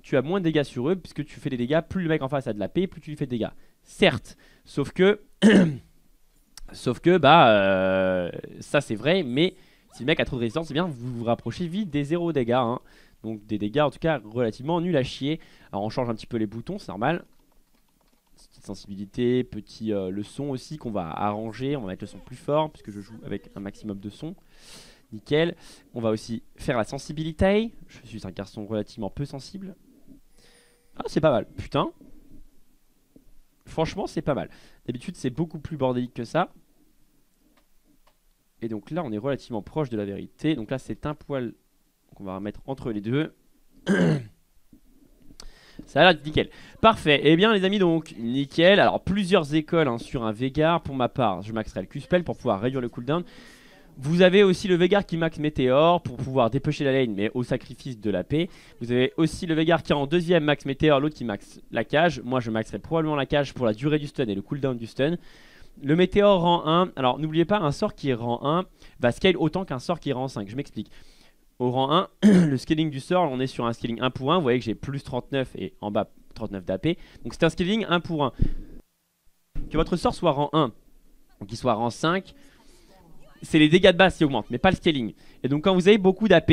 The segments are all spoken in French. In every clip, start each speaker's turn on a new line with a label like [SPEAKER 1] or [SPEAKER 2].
[SPEAKER 1] tu as moins de dégâts sur eux, puisque tu fais des dégâts, plus le mec en face a de la paix, plus tu lui fais de dégâts. Certes, sauf que ça c'est vrai, mais si le mec a trop de résistance, eh bien vous vous rapprochez vite des 0 dégâts, hein. Donc des dégâts en tout cas relativement nuls à chier. Alors on change un petit peu les boutons, c'est normal. Petite sensibilité, petit le son aussi qu'on va arranger, on va mettre le son plus fort, puisque je joue avec un maximum de son. Nickel. On va aussi faire la sensibilité. Je suis un garçon relativement peu sensible. Ah, c'est pas mal, putain. Franchement, c'est pas mal. D'habitude, c'est beaucoup plus bordélique que ça. Et donc là, on est relativement proche de la vérité. Donc là, c'est un poil qu'on va remettre entre les deux. Ça a l'air nickel. Parfait. Eh bien, les amis, donc, nickel. Alors, plusieurs écoles hein, sur un Veigar. Pour ma part, je maxerai le Q-Spell pour pouvoir réduire le cooldown. Vous avez aussi le Veigar qui max Météor pour pouvoir dépêcher la lane, mais au sacrifice de la paix. Vous avez aussi le Veigar qui est en deuxième max Météor, l'autre qui max la cage. Moi, je maxerai probablement la cage pour la durée du stun et le cooldown du stun. Le Météor rang 1. Alors, n'oubliez pas, un sort qui est rang 1 va scale autant qu'un sort qui est rang 5. Je m'explique. Au rang 1, le scaling du sort, on est sur un scaling 1 pour 1. Vous voyez que j'ai plus 39 et en bas 39 d'AP. Donc, c'est un scaling 1 pour 1. Que votre sort soit rang 1 ou qu'il soit rang 5, c'est les dégâts de base qui augmentent, mais pas le scaling. Et donc quand vous avez beaucoup d'AP,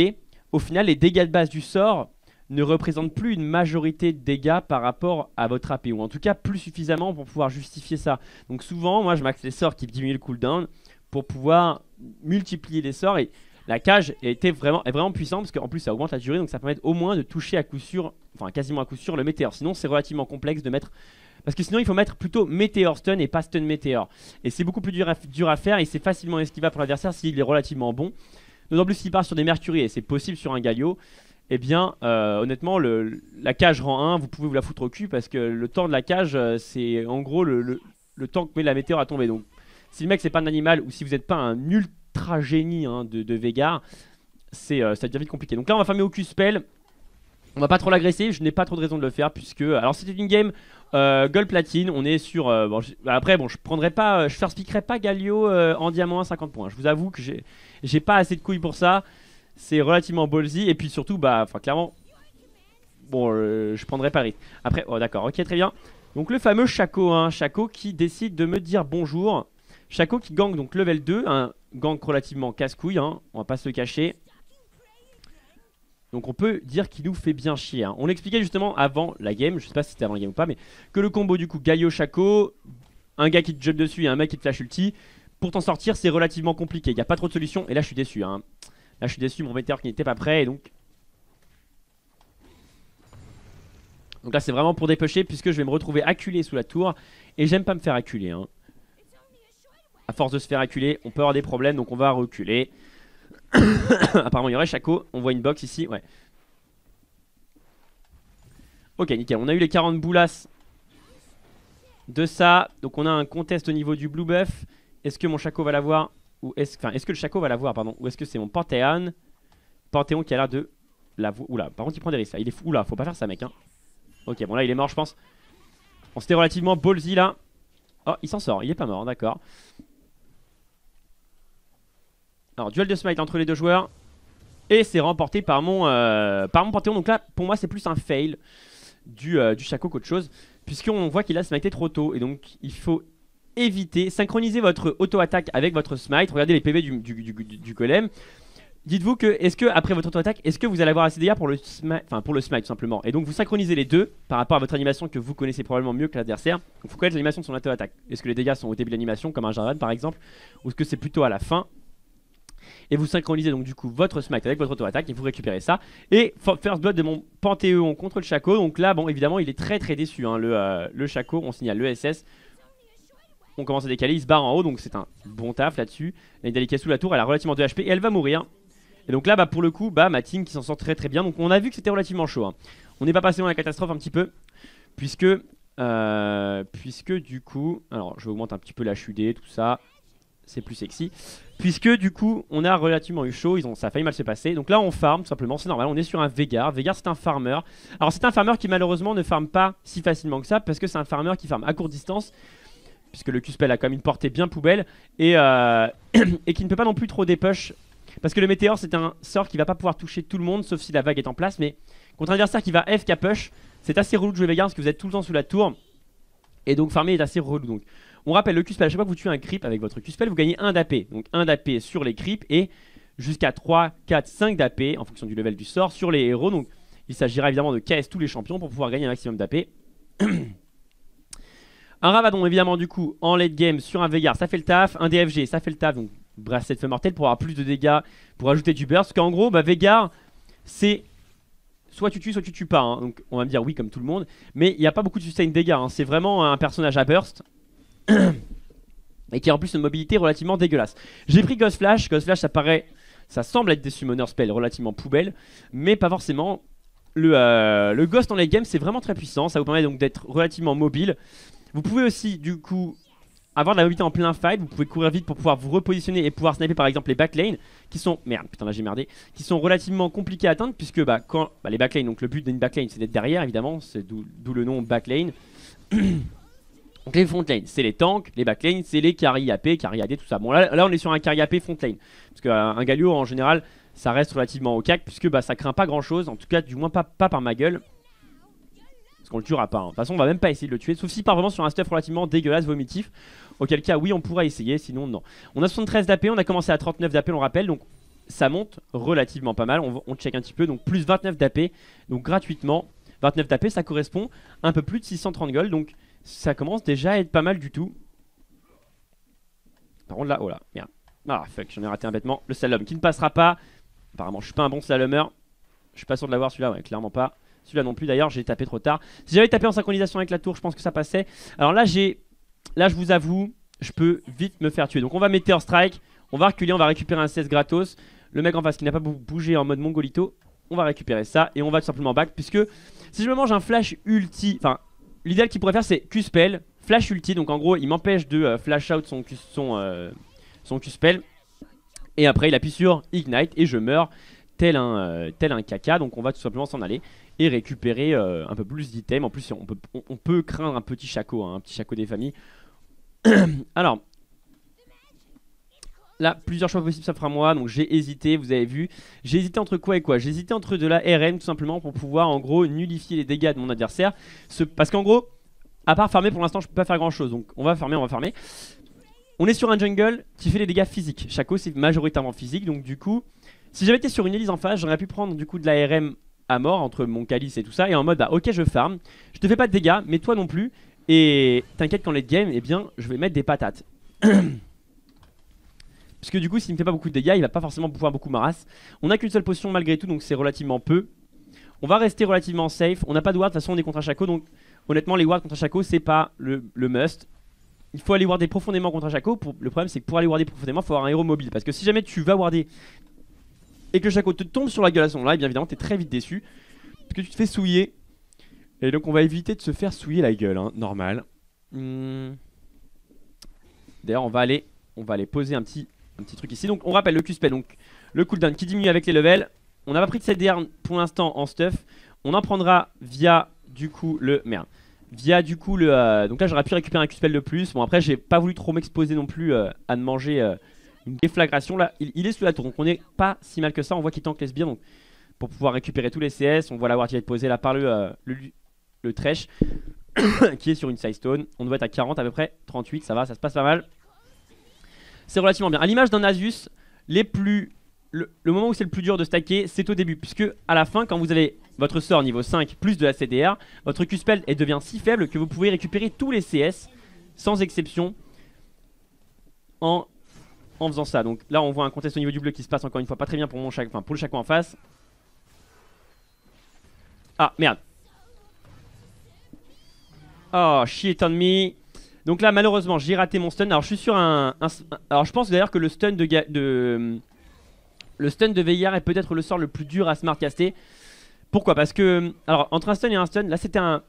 [SPEAKER 1] au final les dégâts de base du sort ne représentent plus une majorité de dégâts par rapport à votre AP, ou en tout cas plus suffisamment pour pouvoir justifier ça. Donc souvent, moi je max les sorts qui diminuent le cooldown pour pouvoir multiplier les sorts, et la cage est vraiment puissante parce qu'en plus ça augmente la durée, donc ça permet au moins de toucher à coup sûr, enfin quasiment à coup sûr le météore. Sinon c'est relativement complexe de mettre... Parce que sinon il faut mettre plutôt météor stun et pas stun météor. Et c'est beaucoup plus dur à faire et c'est facilement esquivable pour l'adversaire s'il est relativement bon. D'autant plus s'il part sur des Mercury et c'est possible sur un Galio. Eh bien honnêtement la cage rang 1 vous pouvez vous la foutre au cul parce que le temps de la cage c'est en gros le temps que met la météore à tomber. Donc si le mec c'est pas un animal ou si vous n'êtes pas un ultra génie hein, de Veigar, ça devient vite compliqué. Donc là on va farmer au Q-Spell. On va pas trop l'agresser, je n'ai pas trop de raison de le faire puisque... Alors c'était une game gold platine, on est sur... après bon je prendrai pas, je first pickerai pas Galio en diamant à 50 points. Je vous avoue que j'ai pas assez de couilles pour ça. C'est relativement ballsy et puis surtout clairement... Bon je prendrai pas le risque. Après, oh d'accord, ok très bien. Donc le fameux Shaco, hein, Shaco qui décide de me dire bonjour. Shaco qui gank donc level 2, un gank relativement casse-couille, hein, on va pas se le cacher. Donc on peut dire qu'il nous fait bien chier hein. On l'expliquait justement avant la game, je sais pas si c'était avant la game ou pas, mais que le combo du coup Galio Shaco, un gars qui te jump dessus et un mec qui te flash ulti, pour t'en sortir c'est relativement compliqué, il n'y a pas trop de solutions. Et là je suis déçu hein. Là je suis déçu, mon météore qui n'était pas prêt et donc là c'est vraiment pour dépêcher puisque je vais me retrouver acculé sous la tour. Et j'aime pas me faire acculer hein. À force de se faire acculer on peut avoir des problèmes, donc on va reculer. Apparemment il y aurait Shaco, on voit une box ici, ouais. Ok nickel, on a eu les 40 boulasses de ça. Donc on a un contest au niveau du blue buff. Est-ce que mon Shaco va l'avoir? Ou est-ce que le Shaco va l'avoir pardon? Ou est-ce que c'est mon Panthéon qui a l'air de l'avoir? Oula, par contre il prend des risques là, il est fou. Oula, faut pas faire ça mec hein. Ok bon là il est mort je pense. On s'était relativement ballsy là. Oh il s'en sort, il est pas mort, d'accord. Alors duel de smite entre les deux joueurs. Et c'est remporté par mon Panthéon. Donc là pour moi c'est plus un fail du Shaco qu'autre chose, puisqu'on voit qu'il a smité trop tôt. Et donc il faut éviter, synchroniser votre auto-attaque avec votre smite. Regardez les PV du golem. Dites-vous que, est-ce que après votre auto-attaque, est-ce que vous allez avoir assez de dégâts pour le smite, enfin pour le smite tout simplement. Et donc vous synchronisez les deux par rapport à votre animation que vous connaissez probablement mieux que l'adversaire. Donc il faut connaître l'animation de son auto-attaque. Est-ce que les dégâts sont au début de l'animation comme un Jarvan par exemple, ou est-ce que c'est plutôt à la fin? Et vous synchronisez donc du coup votre smite avec votre auto-attaque et vous récupérez ça. Et first blood de mon Panthéon contre le Shaco. Donc là bon évidemment il est très déçu hein, le Shaco. On signale le SS. On commence à décaler, il se barre en haut. Donc c'est un bon taf là-dessus. La Nidalee qui est sous la tour, elle a relativement de HP et elle va mourir. Et donc là pour le coup ma team qui s'en sort très bien. Donc on a vu que c'était relativement chaud hein. On n'est pas passé dans la catastrophe un petit peu, puisque du coup, alors je augmente un petit peu la HUD, tout ça, c'est plus sexy. Puisque du coup on a relativement eu chaud, ça a failli mal se passer. Donc là on farm tout simplement, c'est normal, on est sur un Veigar. Veigar c'est un farmer. Alors c'est un farmer qui malheureusement ne farme pas si facilement que ça, parce que c'est un farmer qui farme à courte distance, puisque le Q-Spell a quand même une portée bien poubelle. Et qui ne peut pas non plus trop dépush Parce que le météore c'est un sort qui va pas pouvoir toucher tout le monde sauf si la vague est en place. Mais contre un adversaire qui va FK push, c'est assez relou de jouer Veigar parce que vous êtes tout le temps sous la tour. Et donc farmer est assez relou. Donc on rappelle le Q-spell, à chaque fois que vous tuez un creep avec votre Q-spell, vous gagnez 1 d'AP. Donc 1 d'AP sur les creeps et jusqu'à 3, 4, 5 d'AP en fonction du level du sort sur les héros. Donc il s'agira évidemment de KS tous les champions pour pouvoir gagner un maximum d'AP. Un Ravadon évidemment du coup en late game sur un Veigar ça fait le taf. Un DFG ça fait le taf, donc bracelet de feu mortel pour avoir plus de dégâts, pour ajouter du burst. Parce qu'en gros Veigar c'est soit tu tues soit tu tues pas hein. Donc on va me dire oui comme tout le monde. Mais il n'y a pas beaucoup de sustain dégâts hein. C'est vraiment un personnage à burst et qui a en plus une mobilité relativement dégueulasse. J'ai pris Ghost Flash. Ghost Flash ça semble être des summoner spells relativement poubelles, mais pas forcément. Le Ghost en late game c'est vraiment très puissant. Ça vous permet donc d'être relativement mobile. Vous pouvez aussi du coup avoir de la mobilité en plein fight. Vous pouvez courir vite pour pouvoir vous repositionner et pouvoir sniper par exemple les backlane qui sont, merde putain là j'ai merdé, qui sont relativement compliqués à atteindre puisque quand les backlane, donc le but d'une backlane c'est d'être derrière évidemment, c'est d'où le nom backlane. Donc les frontlane c'est les tanks, les backlane c'est les carry AP, carry AD tout ça. Bon là on est sur un carry AP frontlane parce qu'un Galio en général ça reste relativement au cac puisque ça craint pas grand chose, en tout cas du moins pas par ma gueule. Parce qu'on le tuera pas hein. De toute façon on va même pas essayer de le tuer. Sauf s'il part vraiment sur un stuff relativement dégueulasse, vomitif. Auquel cas oui on pourra essayer, sinon non. On a 73 d'AP, on a commencé à 39 d'AP on le rappelle. Donc ça monte relativement pas mal. On check un petit peu, donc plus 29 d'AP. Donc gratuitement 29 d'AP ça correspond à un peu plus de 630 gold. Donc ça commence déjà à être pas mal du tout. Par contre là, oh là, merde. Ah fuck, j'en ai raté un bêtement. Le slalom qui ne passera pas. Apparemment je suis pas un bon slalomer. Je suis pas sûr de l'avoir celui-là, ouais clairement pas. Celui-là non plus d'ailleurs, j'ai tapé trop tard. Si j'avais tapé en synchronisation avec la tour, je pense que ça passait. Alors là, je vous avoue, je peux vite me faire tuer. Donc on va Meteor Strike, on va reculer, on va récupérer un CS gratos. Le mec en face qui n'a pas bougé en mode mongolito, on va récupérer ça et on va tout simplement back. Puisque si je me mange un flash ulti, enfin, l'idéal qu'il pourrait faire c'est Q-spell, flash ulti. Donc en gros, il m'empêche de flash out son Q-spell. Et après, il appuie sur Ignite et je meurs tel un caca. Donc on va tout simplement s'en aller et récupérer un peu plus d'items. En plus on peut craindre un petit chaco hein, un petit chaco des familles. Alors là plusieurs choix possibles s'offrent à moi. Donc j'ai hésité, vous avez vu. J'ai hésité entre quoi et quoi? J'ai hésité entre de la RM tout simplement pour pouvoir en gros nullifier les dégâts de mon adversaire. Parce qu'en gros à part farmer pour l'instant je peux pas faire grand chose. Donc on va farmer. On est sur un jungle qui fait des dégâts physiques. Chaco c'est majoritairement physique. Donc du coup si j'avais été sur une Elise en face j'aurais pu prendre du coup de la RM à mort entre mon calice et tout ça et en mode bah ok je farm, je te fais pas de dégâts mais toi non plus et t'inquiète qu'en late game eh bien je vais mettre des patates. Parce que du coup s'il me fait pas beaucoup de dégâts il va pas forcément pouvoir beaucoup m'arrasse. On a qu'une seule potion malgré tout donc c'est relativement peu. On va rester relativement safe, on n'a pas de ward, de toute façon on est contre un Chaco donc honnêtement les wards contre un Chaco c'est pas le must. Il faut aller warder profondément contre un Chaco. Le problème c'est que pour aller warder profondément il faut avoir un héros mobile. Parce que si jamais tu vas warder et que le Chaco te tombe sur la gueule à ce moment-là, bien évidemment t'es très vite déçu parce que tu te fais souiller. Et donc on va éviter de se faire souiller la gueule hein, normal. D'ailleurs on va aller poser un petit truc ici. Donc on rappelle le Q-spell, donc le cooldown qui diminue avec les levels. On n'a pas pris de CDR pour l'instant en stuff. On en prendra via du coup le... Merde. Via du coup le... donc là j'aurais pu récupérer un Q-spell de plus. Bon après j'ai pas voulu trop m'exposer non plus à ne manger... une déflagration là, il est sous la tour donc on est pas si mal que ça, on voit qu'il tank les sbires donc pour pouvoir récupérer tous les CS, on voit la ward qui va être posée là par le Thresh qui est sur une side stone, on doit être à 40 à peu près, 38 ça va, ça se passe pas mal. C'est relativement bien, à l'image d'un Nasus, le moment où c'est le plus dur de stacker c'est au début puisque à la fin quand vous avez votre sort niveau 5 plus de la CDR, votre Q-spell devient si faible que vous pouvez récupérer tous les CS sans exception en faisant ça. Donc là on voit un contest au niveau du bleu qui se passe encore une fois pas très bien pour mon Chaco, enfin pour le Chaco en face. Ah merde. Oh shit on me. Donc là malheureusement j'ai raté mon stun. Alors je suis sur alors je pense d'ailleurs que le stun de Veigar est peut-être le sort le plus dur à smart caster. Pourquoi? Parce que alors entre un stun et un stun, là c'était un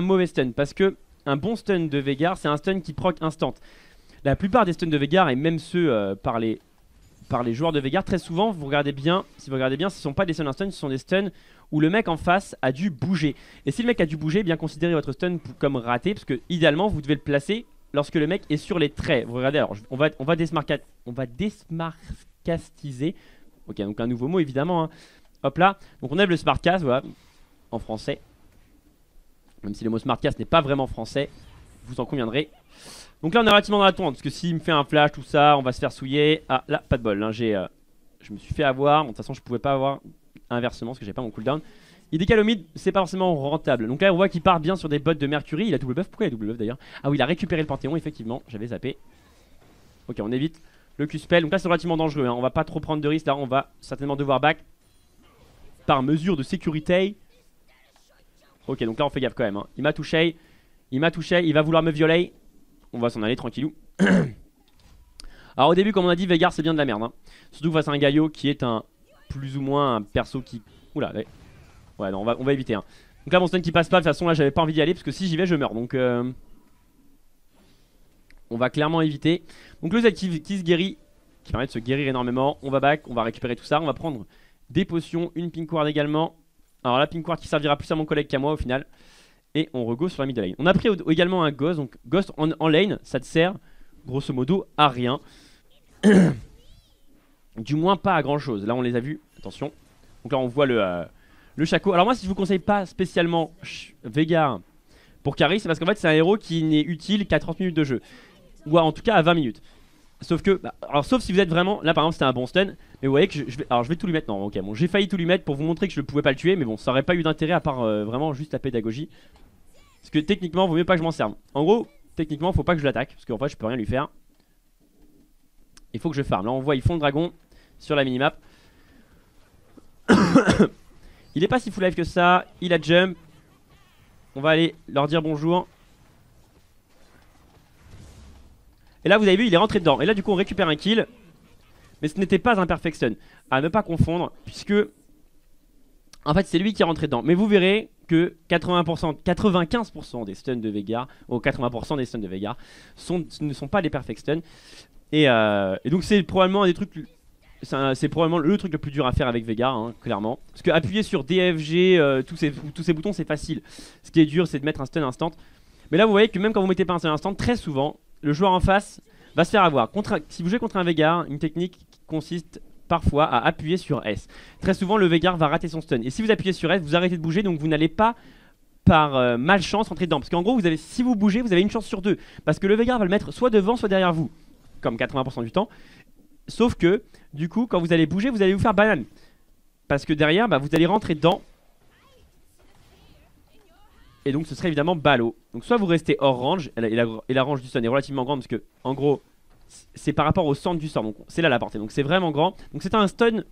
[SPEAKER 1] mauvais stun. Parce que un bon stun de Veigar c'est un stun qui proc instant. La plupart des stuns de Veigar et même ceux par les joueurs de Veigar, très souvent, si vous regardez bien, ce ne sont pas des stuns instant, ce sont des stuns où le mec en face a dû bouger. Et si le mec a dû bouger, bien considérez votre stun comme raté, parce que idéalement vous devez le placer lorsque le mec est sur les traits. Vous regardez, alors on va desmarcastiser. Ok, donc un nouveau mot évidemment, hein. Hop là, donc on enlève le smart cast, voilà, en français. Même si le mot smart cast n'est pas vraiment français, vous en conviendrez. Donc là on est relativement dans la tourmente, parce que s'il me fait un flash, tout ça, on va se faire souiller. Ah là, pas de bol, hein, je me suis fait avoir, de toute façon je pouvais pas avoir inversement, parce que j'avais pas mon cooldown. Il décale au mid, c'est pas forcément rentable. Donc là on voit qu'il part bien sur des bots de Mercury. Il a double buff, pourquoi il a double buff d'ailleurs? Ah oui, il a récupéré le Panthéon, effectivement, j'avais zappé. Ok, on évite le Q-spell, donc là c'est relativement dangereux, hein. On va pas trop prendre de risques, là on va certainement devoir back par mesure de sécurité. Ok, donc là on fait gaffe quand même, hein. Il m'a touché, il va vouloir me violer. On va s'en aller tranquillou. Alors au début, comme on a dit, Veigar c'est bien de la merde, hein. Surtout face à un Galio qui est un plus ou moins un perso qui... Oula, ouais non, on va éviter, hein. Donc là mon stun qui passe pas, de toute façon là j'avais pas envie d'y aller, parce que si j'y vais je meurs, donc on va clairement éviter. Donc le Z qui se guérit, qui permet de se guérir énormément. On va back, on va récupérer tout ça, on va prendre des potions, une pink ward également. Alors la pink ward qui servira plus à mon collègue qu'à moi au final. Et on rego sur la mid lane. On a pris également un Ghost, donc Ghost en lane, ça te sert grosso modo à rien. Du moins pas à grand chose. Là on les a vus, attention. Donc là on voit le Shaco. Alors moi si je vous conseille pas spécialement Veigar pour carry, c'est parce qu'en fait c'est un héros qui n'est utile qu'à 30 minutes de jeu. Ou en tout cas à 20 minutes. Sauf que, alors sauf si vous êtes vraiment, là par exemple c'était un bon stun. Mais vous voyez que je vais tout lui mettre, non ok bon j'ai failli tout lui mettre pour vous montrer que je ne pouvais pas le tuer. Mais bon ça aurait pas eu d'intérêt à part vraiment juste la pédagogie. Parce que techniquement vaut mieux pas que je m'en serve. En gros techniquement faut pas que je l'attaque, parce qu'en fait je peux rien lui faire. Il faut que je farm, là on voit ils font le dragon sur la minimap. Il est pas si full life que ça, il a jump. On va aller leur dire bonjour. Et là vous avez vu il est rentré dedans. Et là du coup on récupère un kill. Mais ce n'était pas un perfect stun. À ne pas confondre. Puisque en fait c'est lui qui est rentré dedans. Mais vous verrez que 95% des stuns de Veigar, ou 80% des stuns de Veigar ne sont pas des perfect stuns. Et donc c'est probablement un des trucs. C'est probablement le truc le plus dur à faire avec Veigar, hein, clairement. Parce que appuyer sur DFG, tous ces boutons c'est facile. Ce qui est dur c'est de mettre un stun instant. Mais là vous voyez que même quand vous mettez pas un stun instant, très souvent le joueur en face va se faire avoir. Si vous jouez contre un Veigar, une technique qui consiste parfois à appuyer sur S. Très souvent le Veigar va rater son stun. Et si vous appuyez sur S, vous arrêtez de bouger, donc vous n'allez pas par malchance rentrer dedans. Parce qu'en gros, si vous bougez, vous avez une chance sur deux. Parce que le Veigar va le mettre soit devant, soit derrière vous. Comme 80% du temps. Sauf que, du coup, quand vous allez bouger, vous allez vous faire banane. Parce que derrière, vous allez rentrer dedans. Et donc ce serait évidemment ballot. Donc soit vous restez hors range, et la range du stun est relativement grande parce que en gros c'est par rapport au centre du sort, donc c'est là la portée, donc c'est vraiment grand. Donc c'est un stun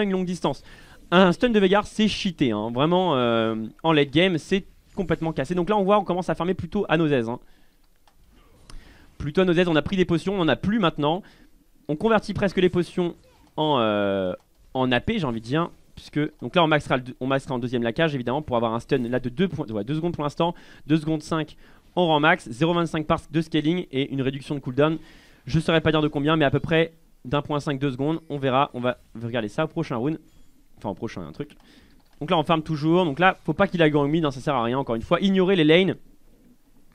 [SPEAKER 1] longue distance. Un stun de Veigar c'est cheaté, hein. Vraiment en late game c'est complètement cassé. Donc là on voit on commence à farmer plutôt à nos aises, hein. Plutôt à nos aises, on a pris des potions, on en a plus maintenant. On convertit presque les potions en AP j'ai envie de dire. Puisque, donc là on maxera en deuxième laquage évidemment pour avoir un stun là de 2 secondes pour l'instant, 2 secondes 5 on rend max, 0,25 parts de scaling et une réduction de cooldown. Je ne saurais pas dire de combien mais à peu près d'1.5 2 secondes, on verra, on va regarder ça au prochain round. Enfin au prochain truc. Donc là on farm toujours, donc là faut pas qu'il a gank mid, hein, ça sert à rien encore une fois, ignorer les lanes.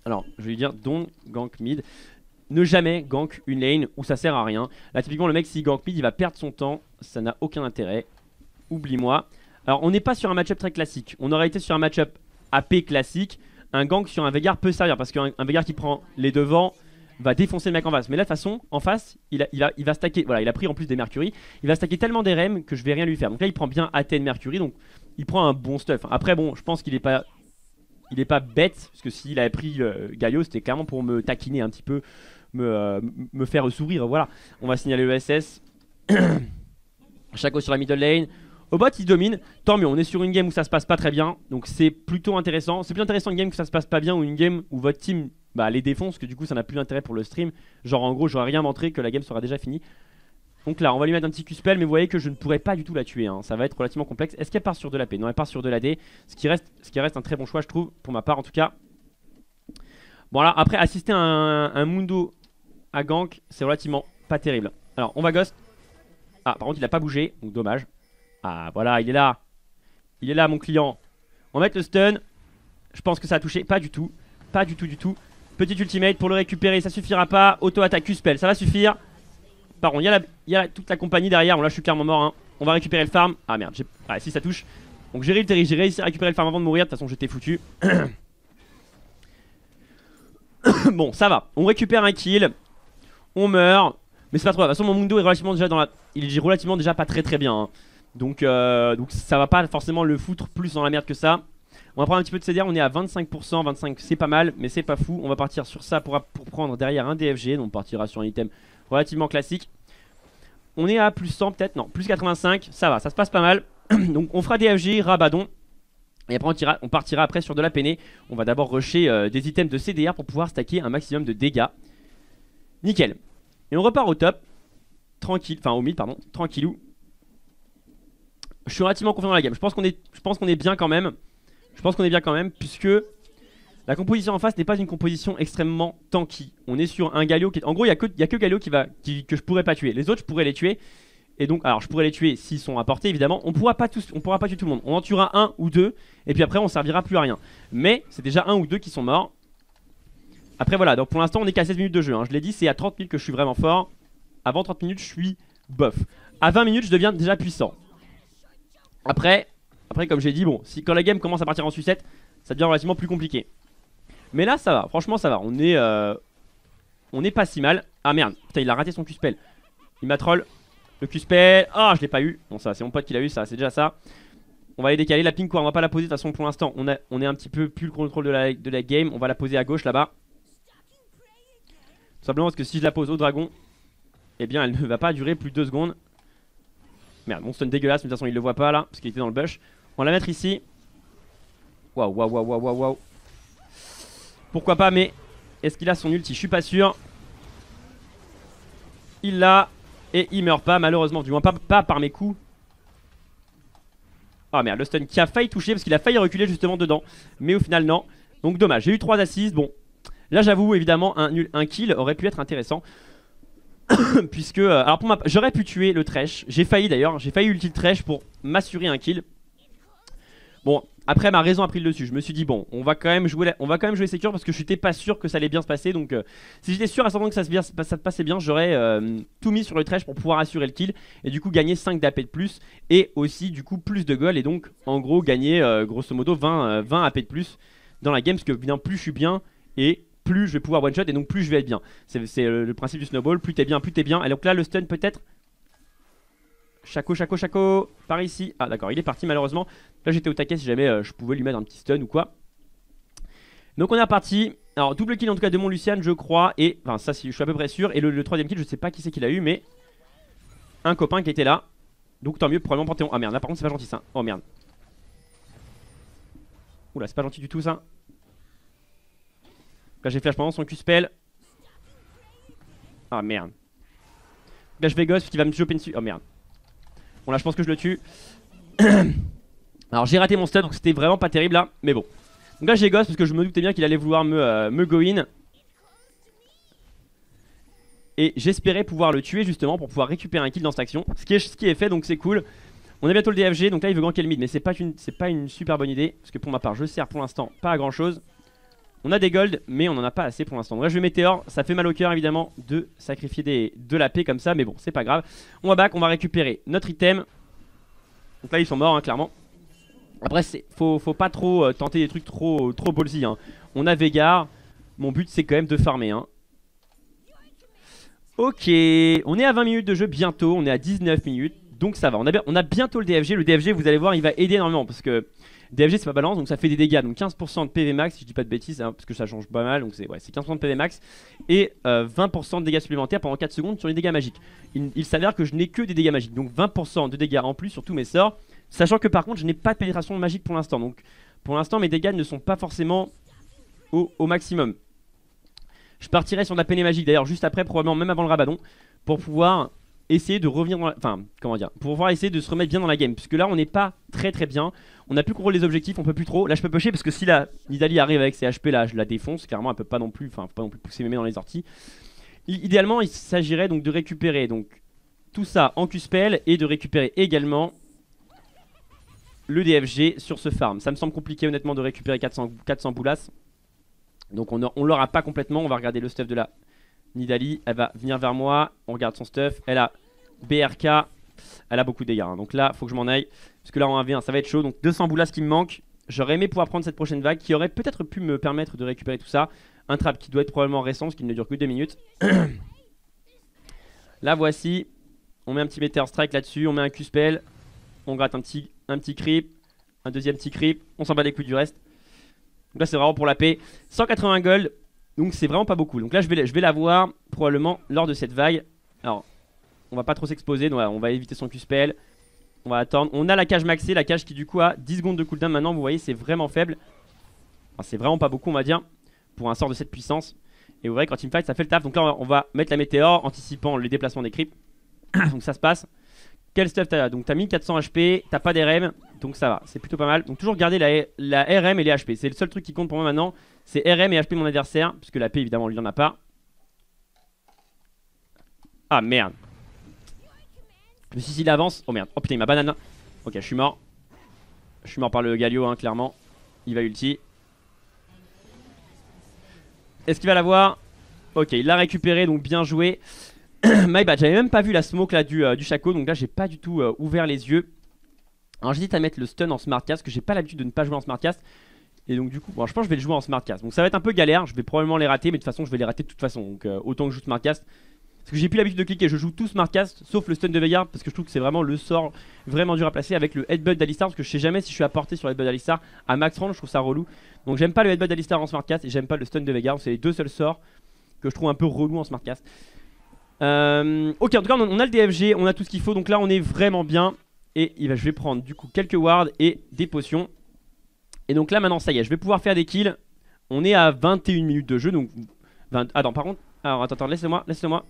[SPEAKER 1] Alors je vais lui dire don't gank mid. Ne jamais gank une lane où ça sert à rien. Là typiquement le mec s'il gank mid il va perdre son temps, ça n'a aucun intérêt. Oublie-moi. Alors on n'est pas sur un match-up très classique. On aurait été sur un match-up AP classique. Un gank sur un Veigar peut servir parce qu'un Veigar qui prend les devants va défoncer le mec en face. Mais là de toute façon en face il va stacker. Voilà il a pris en plus des Mercury. Il va stacker tellement des rems que je vais rien lui faire. Donc là il prend bien Athènes Mercury. Donc il prend un bon stuff. Après bon je pense qu'il est pas bête. Parce que s'il avait pris Galio c'était clairement pour me taquiner un petit peu. Me faire sourire. Voilà. On va signaler le SS. Shaco sur la middle lane. Au bot il domine, tant mieux, on est sur une game où ça se passe pas très bien. Donc c'est plutôt intéressant. C'est plus intéressant une game où ça se passe pas bien ou une game où votre team les défonce. Que du coup ça n'a plus d'intérêt pour le stream. Genre en gros j'aurais rien montré que la game sera déjà finie. Donc là on va lui mettre un petit Q-spell. Mais vous voyez que je ne pourrais pas du tout la tuer, hein. Ça va être relativement complexe. Est-ce qu'elle part sur de la P? Non elle part sur de la D. Ce qui reste un très bon choix je trouve. Pour ma part en tout cas. Bon là après assister à un Mundo à gank c'est relativement pas terrible. Alors on va ghost. Ah par contre il a pas bougé donc dommage. Ah voilà il est là. Il est là mon client. On va mettre le stun. Je pense que ça a touché. Pas du tout. Pas du tout du tout. Petit ultimate pour le récupérer. Ça suffira pas. Auto attaque Q-spell. Ça va suffire. Par contre il y a toute la compagnie derrière. Bon là je suis clairement mort, hein. On va récupérer le farm. Ah merde, ah, si ça touche. Donc j'ai réussi à récupérer le farm avant de mourir. De toute façon j'étais foutu. Bon ça va, on récupère un kill. On meurt. Mais c'est pas trop grave. De toute façon mon Mundo est relativement déjà dans la... Il est relativement déjà pas très bien hein. Donc ça va pas forcément le foutre plus dans la merde que ça. On va prendre un petit peu de CDR, on est à 25%, 25 c'est pas mal, mais c'est pas fou. On va partir sur ça pour prendre derrière un DFG. Donc on partira sur un item relativement classique. On est à plus 100 peut-être, non, plus 85, ça va, ça se passe pas mal. Donc on fera DFG, Rabadon. Et après on partira après sur de la peinée. On va d'abord rusher des items de CDR pour pouvoir stacker un maximum de dégâts. Nickel. Et on repart au top. Tranquille, enfin au mid pardon, tranquillou. Je suis relativement confiant dans la game, je pense qu'on est bien quand même. Puisque la composition en face n'est pas une composition extrêmement tanky. On est sur un Galio qui est... En gros il y a que Galio que je pourrais pas tuer. Les autres je pourrais les tuer. Et donc alors je pourrais les tuer s'ils sont à portée évidemment. On pourra pas tuer tout le monde. On en tuera un ou deux. Et puis après on servira plus à rien. Mais c'est déjà un ou deux qui sont morts. Après voilà, donc pour l'instant on est qu'à 16 minutes de jeu hein. Je l'ai dit, c'est à 30 minutes que je suis vraiment fort. Avant 30 minutes je suis bof. À 20 minutes je deviens déjà puissant. Après comme j'ai dit, bon, quand la game commence à partir en sucette, ça devient relativement plus compliqué. Mais là ça va, franchement ça va. On est pas si mal. Ah merde, putain il a raté son Q-spell. Il m'a troll. Le Q-spell, ah je l'ai pas eu. Bon ça c'est mon pote qui l'a eu, ça c'est déjà ça. On va aller décaler la ping quoi, on va pas la poser. De toute façon pour l'instant on est un petit peu plus le contrôle de la game. On va la poser à gauche là-bas. Tout simplement parce que si je la pose au dragon, eh bien elle ne va pas durer plus de 2 secondes. Merde, mon stun dégueulasse, mais de toute façon il le voit pas là, parce qu'il était dans le bush. On va la mettre ici. Waouh. Pourquoi pas, mais est-ce qu'il a son ulti? Je suis pas sûr. Il l'a. Et il meurt pas malheureusement, du moins pas par mes coups. Ah merde, le stun qui a failli toucher parce qu'il a failli reculer justement dedans. Mais au final non. Donc dommage, j'ai eu 3 assists. Bon, là j'avoue évidemment un kill aurait pu être intéressant. Puisque, alors pour j'aurais pu tuer le Thresh. J'ai failli d'ailleurs, j'ai failli ulti le Thresh pour m'assurer un kill. Bon, après ma raison a pris le dessus. Je me suis dit bon, on va quand même jouer secure parce que je n'étais pas sûr que ça allait bien se passer. Donc si j'étais sûr à 100% que ça se passait bien, j'aurais tout mis sur le Thresh pour pouvoir assurer le kill. Et du coup gagner 5 d'AP de plus. Et aussi du coup plus de gold. Et donc en gros gagner grosso modo 20 AP de plus dans la game. Parce que bien plus je suis bien et plus je vais pouvoir one shot et donc plus je vais être bien. C'est le principe du snowball, plus t'es bien. Et donc là le stun peut-être. Chaco, par ici. Ah d'accord, il est parti malheureusement. Là j'étais au taquet si jamais je pouvais lui mettre un petit stun ou quoi. Donc on est reparti. Alors double kill en tout cas de mon Lucian je crois. Et enfin ça je suis à peu près sûr. Et le troisième kill je sais pas qui c'est qu'il a eu, mais un copain qui était là. Donc tant mieux, probablement Panthéon. Ah merde, là par contre c'est pas gentil ça. Oh merde. Oula c'est pas gentil du tout ça. Là j'ai flash pendant son Q-spell. Ah merde. Là je vais ghost parce qu'il va me choper dessus. Oh merde. Bon là je pense que je le tue. Alors j'ai raté mon stun donc c'était vraiment pas terrible là. Mais bon. Donc là j'ai ghost parce que je me doutais bien qu'il allait vouloir me go in. Et j'espérais pouvoir le tuer justement pour pouvoir récupérer un kill dans cette action. Ce qui est fait donc c'est cool. On a bientôt le DFG donc là il veut ganker le mid. Mais c'est pas une super bonne idée. Parce que pour ma part je sers pour l'instant pas à grand chose. On a des golds mais on en a pas assez pour l'instant. Donc là je vais météore, ça fait mal au cœur évidemment de sacrifier de la paix comme ça. Mais bon c'est pas grave. On va back, on va récupérer notre item. Donc là ils sont morts hein, clairement. Après faut pas trop tenter des trucs trop ballsy hein. On a Veigar. Mon but c'est quand même de farmer hein. Ok, on est à 20 minutes de jeu bientôt. On est à 19 minutes. Donc ça va, on a bientôt le DFG. Le DFG vous allez voir il va aider énormément. Parce que DFG c'est pas balance donc ça fait des dégâts. Donc 15% de PV max si je dis pas de bêtises hein, parce que ça change pas mal. Donc c'est 15% de PV max. Et 20% de dégâts supplémentaires pendant 4 secondes sur les dégâts magiques. Il s'avère que je n'ai que des dégâts magiques. Donc 20% de dégâts en plus sur tous mes sorts. Sachant que par contre je n'ai pas de pénétration magique pour l'instant. Donc pour l'instant mes dégâts ne sont pas forcément au maximum. Je partirai sur de la peinée magique d'ailleurs juste après, probablement même avant le Rabadon. Pour pouvoir essayer de revenir dans la... Enfin comment dire, pour pouvoir essayer de se remettre bien dans la game. Puisque là on n'est pas très bien. On n'a plus le contrôle des objectifs, on peut plus trop. Là je peux pusher parce que si la Nidalee arrive avec ses HP là je la défonce. Clairement elle peut pas non plus, enfin faut pas non plus pousser mes mains dans les orties. Idéalement il s'agirait donc de récupérer donc tout ça en Q-spell. Et de récupérer également le DFG sur ce farm. Ça me semble compliqué honnêtement de récupérer 400 boulasses. Donc on l'aura pas complètement. On va regarder le stuff de la Nidalee. Elle va venir vers moi. On regarde son stuff. Elle a BRK. Elle a beaucoup de dégâts, hein. Donc là, faut que je m'en aille. Parce que là, en 1v1, ça va être chaud. Donc 200 boulas qui me manquent. J'aurais aimé pouvoir prendre cette prochaine vague qui aurait peut-être pu me permettre de récupérer tout ça. Un trap qui doit être probablement récent parce qu'il ne dure que 2 minutes. Là, voici. On met un petit Meteor Strike là-dessus. On met un Q-Spell. On gratte un petit creep. Un deuxième petit creep. On s'en bat les couilles du reste. Donc là, c'est vraiment pour la paix. 180 gold. Donc c'est vraiment pas beaucoup. Donc là, je vais l'avoir probablement lors de cette vague. Alors, on va pas trop s'exposer. Donc on va éviter son Q-Spell. On va attendre. On a la cage maxée. La cage qui, du coup, a 10 secondes de cooldown maintenant. Vous voyez, c'est vraiment faible. Enfin, c'est vraiment pas beaucoup, on va dire, pour un sort de cette puissance. Et vous voyez, quand teamfight, ça fait le taf. Donc là, on va mettre la météore, anticipant les déplacements des creeps. Donc ça se passe. Quel stuff t'as là? Donc t'as 1400 HP, t'as pas d'RM, donc ça va, c'est plutôt pas mal. Donc toujours garder la RM et les HP. C'est le seul truc qui compte pour moi maintenant. C'est RM et HP de mon adversaire, puisque la P évidemment lui en a pas. Ah merde. Mais si il avance. Oh merde. Oh putain, il m'a banane. Ok, je suis mort. Je suis mort par le Galio, hein, clairement. Il va ulti. Est-ce qu'il va l'avoir? Ok, il l'a récupéré, donc bien joué. My bad, j'avais même pas vu la smoke là du Shaco, donc là j'ai pas du tout ouvert les yeux. Alors j'hésite à mettre le stun en smart cast, parce que j'ai pas l'habitude de ne pas jouer en smart cast. Et donc du coup, bon, je pense que je vais le jouer en smart cast. Donc ça va être un peu galère, je vais probablement les rater, mais de toute façon je vais les rater de toute façon. Donc autant que je joue smart cast. Parce que j'ai plus l'habitude de cliquer, je joue tout smart cast, sauf le stun de Veigar, parce que je trouve que c'est vraiment le sort vraiment dur à placer avec le headbutt d'Alistar, parce que je sais jamais si je suis à portée sur le headbutt d'Alistar. À max range, je trouve ça relou. Donc j'aime pas le headbutt d'Alistar en smart cast et j'aime pas le stun de Veigar. C'est les deux seuls sorts que je trouve un peu relou en smart cast. Ok, en tout cas on a le DFG, on a tout ce qu'il faut, donc là on est vraiment bien. Et je vais prendre du coup quelques wards et des potions. Et donc là maintenant ça y est, je vais pouvoir faire des kills. On est à 21 minutes de jeu, donc 20... Attends, par contre, alors attends, laisse-le-moi.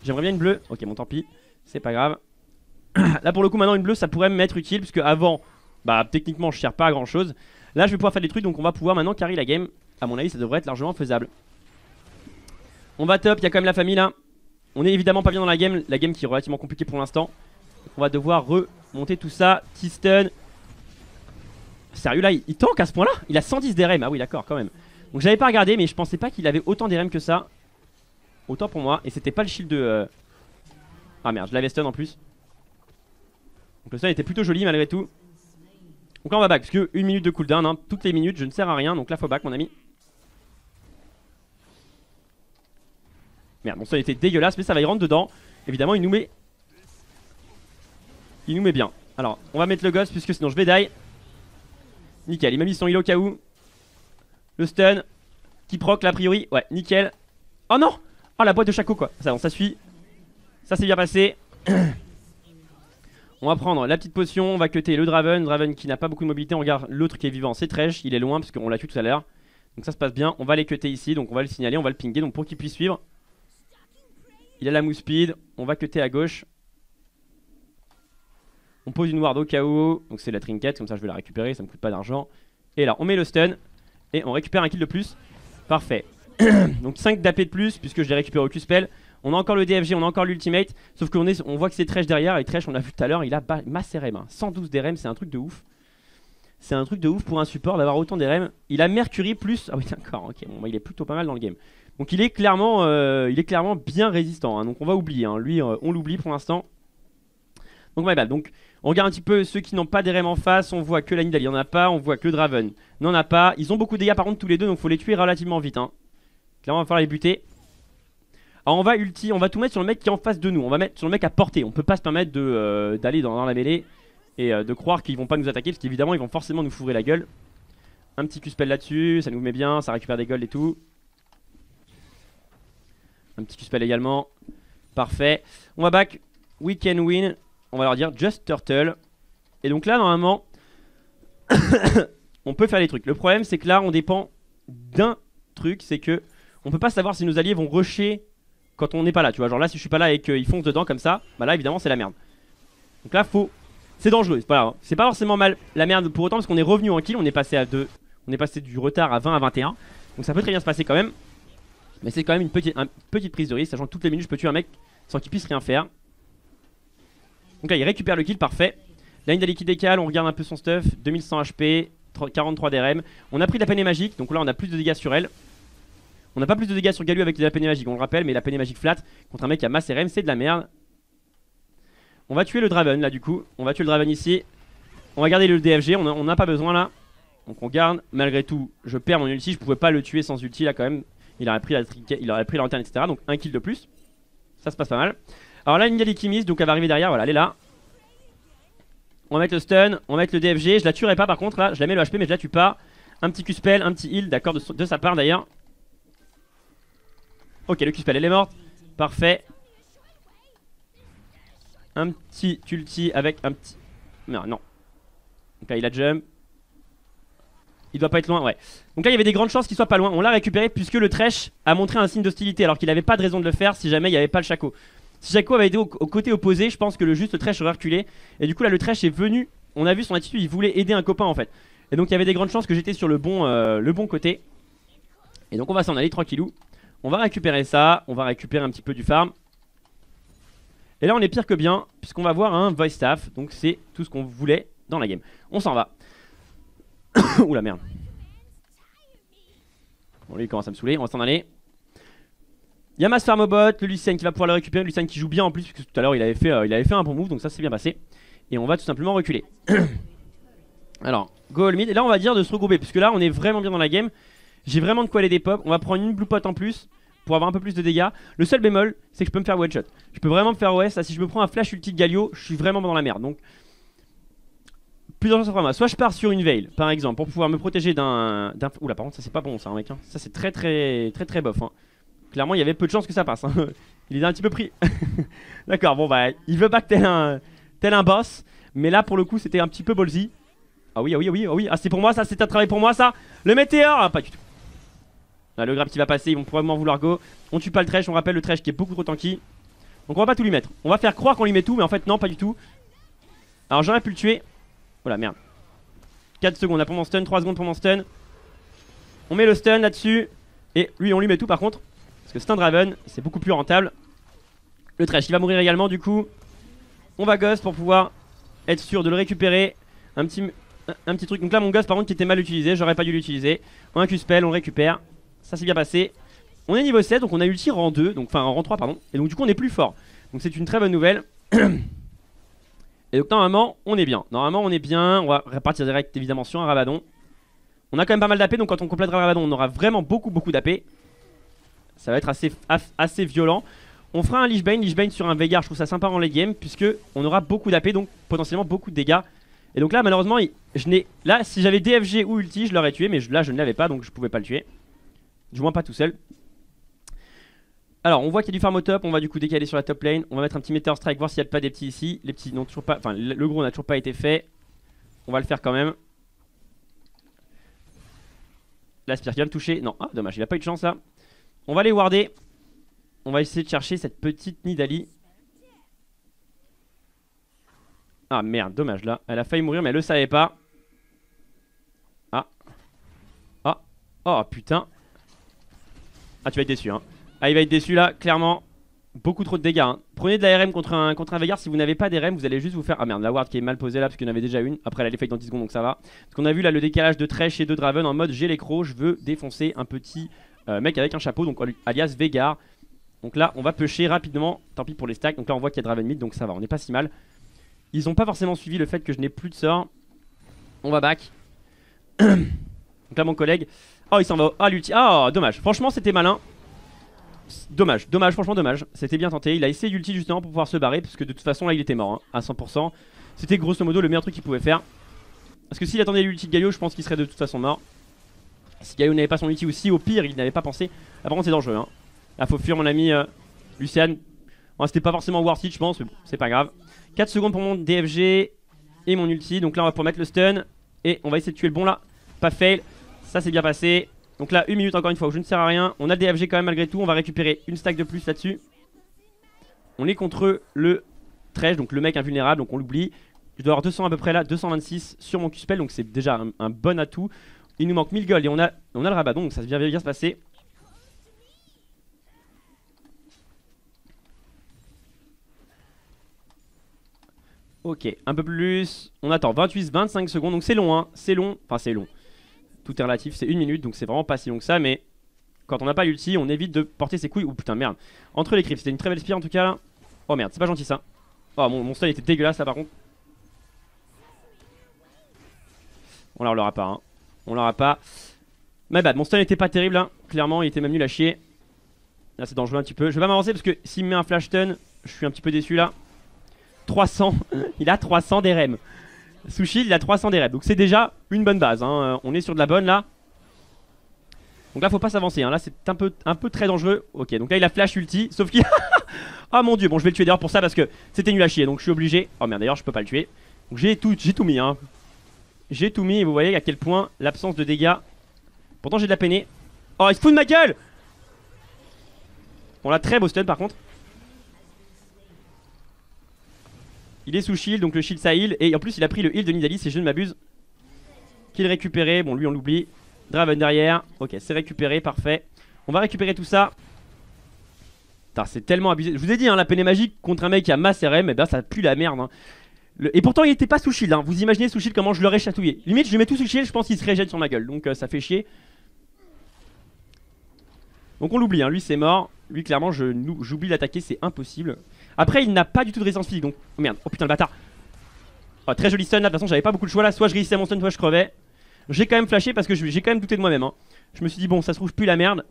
[SPEAKER 1] J'aimerais bien une bleue, ok bon tant pis, c'est pas grave. Là pour le coup maintenant une bleue ça pourrait m'être utile, puisque avant, bah techniquement je sers pas à grand chose. Là je vais pouvoir faire des trucs, donc on va pouvoir maintenant carry la game. À mon avis ça devrait être largement faisable. On va top, il y a quand même la famille là. On est évidemment pas bien dans la game qui est relativement compliquée pour l'instant. On va devoir remonter tout ça. T-stun. Sérieux là, il tank à ce point là? Il a 110 DRM, ah oui d'accord quand même. Donc j'avais pas regardé, mais je pensais pas qu'il avait autant d'RM que ça. Autant pour moi, et c'était pas le shield de... Ah merde, je l'avais stun en plus. Donc le stun était plutôt joli malgré tout. Donc là on va back, parce que 1 minute de cooldown, hein. Toutes les minutes je ne sers à rien, donc là faut back mon ami. Merde, bon ça était dégueulasse, mais ça va y rentre dedans. Évidemment il nous met bien. Alors on va mettre le ghost, puisque sinon je vais die. Nickel, il m'a mis son heal au cas où. Le stun qui proc là a priori, ouais nickel. Oh non! Oh la boîte de Shaco quoi. Ça bon, ça suit. Ça s'est bien passé. On va prendre la petite potion, on va cutter le Draven qui n'a pas beaucoup de mobilité. On regarde l'autre qui est vivant, c'est Thresh, il est loin parce qu'on l'a tué tout à l'heure. Donc ça se passe bien, on va les cutter ici, donc on va le signaler, on va le pinguer, donc pour qu'il puisse suivre. Il a la move speed, on va cutter à gauche. On pose une ward au cas où, donc c'est la trinket, comme ça je vais la récupérer, ça me coûte pas d'argent. Et là on met le stun, et on récupère un kill de plus. Parfait. Donc 5 d'AP de plus, puisque je l'ai récupéré au Q-Spell. On a encore le DFG, on a encore l'ultimate. Sauf qu'on voit que c'est Thresh derrière, et Thresh on l'a vu tout à l'heure, il a masse RM, hein. 112 d'RM, c'est un truc de ouf. C'est un truc de ouf pour un support d'avoir autant d'RM. Il a Mercury plus... Ah oui d'accord, ok, bon, bah, il est plutôt pas mal dans le game. Donc il est clairement bien résistant, hein. Donc on va oublier, hein. Lui on l'oublie pour l'instant. Donc my bad. Donc on regarde un petit peu ceux qui n'ont pas d'RM en face. On voit que la Nidalee en a pas, on voit que le Draven n'en a pas. Ils ont beaucoup de dégâts par contre tous les deux, donc faut les tuer relativement vite, hein. Clairement on va falloir les buter. Alors on va ulti, on va tout mettre sur le mec qui est en face de nous. On va mettre sur le mec à portée. On peut pas se permettre d'aller dans la mêlée et de croire qu'ils vont pas nous attaquer, parce qu'évidemment ils vont forcément nous fourrer la gueule. Un petit Q-spell là-dessus, ça nous met bien, ça récupère des golds et tout. Un petit Q-spell également. Parfait. On va back. We can win. On va leur dire just turtle. Et donc là normalement on peut faire des trucs. Le problème c'est que là on dépend d'un truc, c'est que on peut pas savoir si nos alliés vont rusher quand on n'est pas là, tu vois. Genre là si je suis pas là et qu'ils foncent dedans comme ça, bah là évidemment c'est la merde. Donc là faut... C'est dangereux, c'est pas grave. C'est pas forcément mal la merde pour autant, parce qu'on est revenu en kill. On est passé à 2. On est passé du retard à 20 à 21. Donc ça peut très bien se passer quand même. Mais c'est quand même une petite prise de risque, sachant que toutes les minutes je peux tuer un mec sans qu'il puisse rien faire. Donc là il récupère le kill, parfait. La Nidalee qui décale, on regarde un peu son stuff. 2100 HP, 43 DRM. On a pris de la peinée magique, donc là on a plus de dégâts sur elle. On n'a pas plus de dégâts sur Galio avec de la peinée magique, on le rappelle, mais la peinée magique flat contre un mec qui a masse RM, c'est de la merde. On va tuer le Draven là du coup. On va tuer le Draven ici. On va garder le DFG, on n'a pas besoin là. Donc on garde. Malgré tout, je perds mon ulti. Je pouvais pas le tuer sans ulti là quand même. Il aurait pris la lanterne, etc. Donc un kill de plus. Ça se passe pas mal. Alors là, Nidalee qui mise, donc elle va arriver derrière. Voilà, elle est là. On va mettre le stun, on va mettre le DFG. Je la tuerai pas par contre là. Je la mets le HP, mais je la tue pas. Un petit Q-spell, un petit heal, d'accord, de sa part d'ailleurs. Ok, le Q-spell, elle est morte. Parfait. Un petit ulti avec un petit. Non, non. Donc là, il a jump. Il doit pas être loin, ouais. Donc là, il y avait des grandes chances qu'il soit pas loin. On l'a récupéré puisque le Thresh a montré un signe d'hostilité alors qu'il avait pas de raison de le faire si jamais il n'y avait pas le Shaco. Si Shaco avait été au côté opposé, je pense que le juste Thresh aurait reculé. Et du coup, là, le Thresh est venu. On a vu son attitude, il voulait aider un copain en fait. Et donc, il y avait des grandes chances que j'étais sur le bon côté. Et donc, on va s'en aller tranquillou. On va récupérer ça. On va récupérer un petit peu du farm. Et là, on est pire que bien puisqu'on va voir un Voice Staff. Donc, c'est tout ce qu'on voulait dans la game. On s'en va. Ouh la merde. Bon, lui il commence à me saouler, on va s'en aller. Yamas Farmobot, le Lucien qui va pouvoir le récupérer. Le Lucien qui joue bien en plus, puisque tout à l'heure il avait fait un bon move, donc ça c'est bien passé. Et on va tout simplement reculer. Alors, go all mid. Et là on va dire de se regrouper, puisque là on est vraiment bien dans la game. J'ai vraiment de quoi aller des pop. On va prendre une blue pot en plus pour avoir un peu plus de dégâts. Le seul bémol, c'est que je peux me faire one shot. Je peux vraiment me faire OS. Là, si je me prends un flash ulti de Galio, je suis vraiment dans la merde. Donc plusieurs choses à moi. Soit je pars sur une veil par exemple pour pouvoir me protéger d'un. Oula, par contre, ça c'est pas bon ça, mec. Hein. Ça c'est très bof. Hein. Clairement, il y avait peu de chances que ça passe. Hein. Il est un petit peu pris. D'accord, bon bah, il veut back tel un boss. Mais là, pour le coup, c'était un petit peu ballsy. Ah oui, ah oui, ah oui, ah oui. Ah, c'est pour moi ça, c'est un travail pour moi ça. Le météore, ah, pas du tout. Là, le grab qui va passer, ils vont probablement vouloir go. On tue pas le Thresh, on rappelle le Thresh qui est beaucoup trop tanky. Donc on va pas tout lui mettre. On va faire croire qu'on lui met tout, mais en fait, non, pas du tout. Alors j'aurais pu le tuer. Oh la merde. 4 secondes là pour mon stun, 3 secondes pour mon stun. On met le stun là-dessus. Et lui on lui met tout par contre. Parce que c'est un Draven, c'est beaucoup plus rentable. Le Thresh il va mourir également du coup. On va Ghost pour pouvoir être sûr de le récupérer. Un petit truc. Donc là mon Ghost par contre qui était mal utilisé, j'aurais pas dû l'utiliser. On a un Q-spell, on le récupère. Ça s'est bien passé. On est niveau 7 donc on a ulti rang 2. Donc enfin rang 3 pardon. Et donc du coup on est plus fort. Donc c'est une très bonne nouvelle. Et donc normalement on est bien. Normalement on est bien. On va repartir direct évidemment sur un Rabadon. On a quand même pas mal d'AP. Donc quand on complétera le Rabadon on aura vraiment beaucoup d'AP. Ça va être assez violent. On fera un Lich Bane sur un Veigar. Je trouve ça sympa en late game. Puisque on aura beaucoup d'AP. Donc potentiellement beaucoup de dégâts. Et donc là malheureusement là si j'avais DFG ou ulti je l'aurais tué. Mais là je ne l'avais pas donc je pouvais pas le tuer. Du moins pas tout seul. Alors on voit qu'il y a du farm au top, on va du coup décaler sur la top lane. On va mettre un petit Meteor Strike, voir s'il n'y a pas des petits ici. Les petits n'ont toujours pas, enfin le gros n'a toujours pas été fait. On va le faire quand même. La Spire qui va me toucher, non, ah dommage, il a pas eu de chance là. On va les warder. On va essayer de chercher cette petite Nidalee. Ah merde, dommage là, elle a failli mourir mais elle le savait pas. Ah. Ah. Oh putain. Ah tu vas être déçu hein. Ah il va être déçu là, clairement. Beaucoup trop de dégâts hein. Prenez de la RM contre un Veigar. Si vous n'avez pas des RM vous allez juste vous faire. Ah merde, la ward qui est mal posée là parce qu'il y en avait déjà une. Après elle allait fake dans 10 secondes donc ça va. Parce qu'on a vu là le décalage de Thresh et de Draven en mode j'ai les crocs. Je veux défoncer un petit mec avec un chapeau. Donc alias Veigar. Donc là on va pusher rapidement. Tant pis pour les stacks. Donc là on voit qu'il y a Draven mid donc ça va, on est pas si mal. Ils ont pas forcément suivi le fait que je n'ai plus de sort. On va back. Donc là mon collègue. Oh il s'en va. Ah l'ulti. Ah dommage. Franchement c'était malin. Dommage, franchement dommage. C'était bien tenté. Il a essayé d'ulti justement pour pouvoir se barrer. Parce que de toute façon là il était mort hein, à 100%. C'était grosso modo le meilleur truc qu'il pouvait faire. Parce que s'il attendait l'ulti de Galio, je pense qu'il serait de toute façon mort. Si Galio n'avait pas son ulti aussi, au pire il n'avait pas pensé. Là par contre c'est dangereux hein. Là faut fuir mon ami Lucian. Bon, c'était pas forcément worth it je pense, mais bon, c'est pas grave. 4 secondes pour mon DFG et mon ulti. Donc là on va pouvoir mettre le stun. Et on va essayer de tuer le bon là. Pas fail. Ça c'est bien passé. Donc là 1 minute encore une fois où je ne sers à rien. On a le DFG quand même malgré tout. On va récupérer une stack de plus là-dessus. On est contre le Thresh, donc le mec invulnérable, donc on l'oublie. Je dois avoir 200 à peu près là, 226 sur mon Q-spell. Donc c'est déjà un bon atout. Il nous manque 1000 gold et on a le Rabadon. Donc ça vient bien se passer. Ok, un peu plus. On attend 28-25 secondes. Donc c'est long hein, c'est long. Enfin c'est long. Tout est relatif, c'est 1 minute, donc c'est vraiment pas si long que ça. Mais quand on n'a pas l'ulti, on évite de porter ses couilles. Oh putain, merde. Entre les creeps, c'était une très belle spire en tout cas là. Oh merde, c'est pas gentil ça. Oh, mon stun était dégueulasse là par contre. On l'aura pas, hein. On l'aura pas. My bad, mon stun était pas terrible, hein. Clairement, il était même nul à chier. Là, c'est dangereux un petit peu. Je vais pas m'avancer parce que s'il me met un flash stun, je suis un petit peu déçu là. 300. Il a 300 d'RM. Sous shield, il a 300 d'RM. Donc c'est déjà une bonne base, hein. On est sur de la bonne là. Donc là, faut pas s'avancer, hein. Là, c'est un peu très dangereux. Ok, donc là, il a flash ulti. Sauf qu'il. Oh mon dieu, bon, je vais le tuer d'ailleurs pour ça parce que c'était nul à chier. Donc je suis obligé. Oh merde, d'ailleurs, je peux pas le tuer. Donc j'ai tout mis, hein. J'ai tout mis et vous voyez à quel point l'absence de dégâts. Pourtant, j'ai de la peinée. Oh, il se fout de ma gueule! On l'a très beau stun par contre. Il est sous shield, donc le shield ça heal. Et en plus, il a pris le heal de Nidalee, si je ne m'abuse. Qu'il récupéré. Bon, lui, on l'oublie. Draven derrière. Ok, c'est récupéré, parfait. On va récupérer tout ça. Putain, c'est tellement abusé. Je vous ai dit, hein, la peinée magique contre un mec qui a masse RM, et ben ça pue la merde, hein. Et pourtant il était pas sous shield, hein. Vous imaginez sous shield comment je l'aurais chatouillé. Limite je lui mets tout sous shield, je pense qu'il se régène sur ma gueule. Donc ça fait chier. Donc on l'oublie, hein. Lui c'est mort. Lui clairement j'oublie d'attaquer, c'est impossible. Après il n'a pas du tout de résistance physique. Donc oh merde, oh putain le bâtard. Oh, très joli stun là, de toute façon j'avais pas beaucoup de choix là. Soit je réussissais mon stun, soit je crevais. J'ai quand même flashé parce que j'ai quand même douté de moi-même, hein. Je me suis dit bon ça se trouve plus la merde.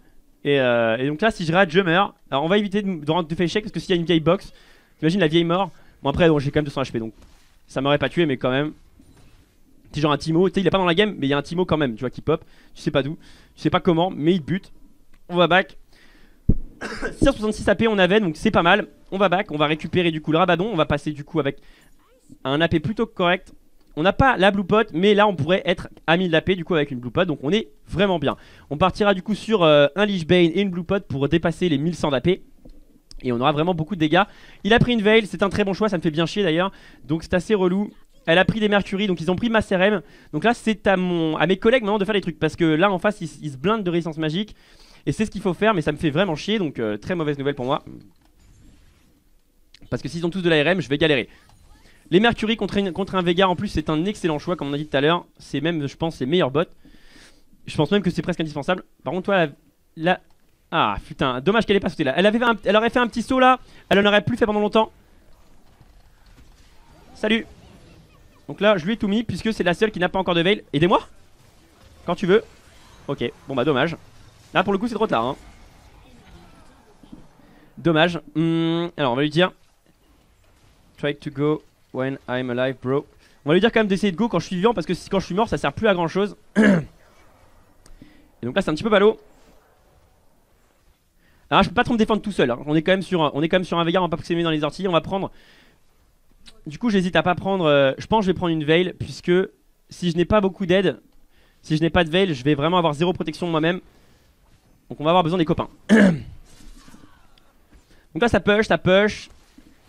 [SPEAKER 1] Et donc là si je rate je meurs. Alors on va éviter de faire échec parce que s'il y a une vieille box, t'imagines la vieille mort. Bon après bon, j'ai quand même 200 HP donc ça m'aurait pas tué mais quand même. C'est genre un Timo, tu sais il est pas dans la game mais il y a un Timo quand même, tu vois qui pop. Tu sais pas d'où, tu sais pas comment mais il bute. On va back. 666 AP on avait donc c'est pas mal. On va back, on va récupérer du coup le Rabadon. On va passer du coup avec un AP plutôt correct. On n'a pas la blue pot mais là on pourrait être à 1000 d'AP du coup avec une blue pot. Donc on est vraiment bien. On partira du coup sur un Lich Bane et une blue pot pour dépasser les 1100 d'AP. Et on aura vraiment beaucoup de dégâts. Il a pris une Veil, c'est un très bon choix, ça me fait bien chier d'ailleurs. Donc c'est assez relou. Elle a pris des Mercury, donc ils ont pris ma CRM. Donc là c'est à mes collègues maintenant de faire des trucs. Parce que là en face ils se blindent de résistance magique. Et c'est ce qu'il faut faire mais ça me fait vraiment chier. Donc très mauvaise nouvelle pour moi. Parce que s'ils ont tous de l'ARM je vais galérer. Les Mercury contre un Veigar en plus c'est un excellent choix comme on a dit tout à l'heure. C'est même je pense les meilleurs bots. Je pense même que c'est presque indispensable. Par contre toi là... Ah putain, dommage qu'elle ait pas sauté là. Elle aurait fait un petit saut là. Elle en aurait plus fait pendant longtemps. Salut. Donc là je lui ai tout mis puisque c'est la seule qui n'a pas encore de veil. Aidez-moi quand tu veux. Ok, bon bah dommage. Là pour le coup c'est trop tard, hein. Dommage. Alors on va lui dire try to go when I'm alive bro. On va lui dire quand même d'essayer de go quand je suis vivant. Parce que quand je suis mort ça sert plus à grand chose. Et donc là c'est un petit peu ballot. Alors je peux pas trop me défendre tout seul, hein. On est quand même sur un Veigar, on va pas pousser dans les orties. On va prendre. Du coup j'hésite à pas prendre. Je pense que je vais prendre une Veil. Puisque si je n'ai pas beaucoup d'aide, si je n'ai pas de Veil, je vais vraiment avoir zéro protection de moi-même. Donc on va avoir besoin des copains. Donc là ça push.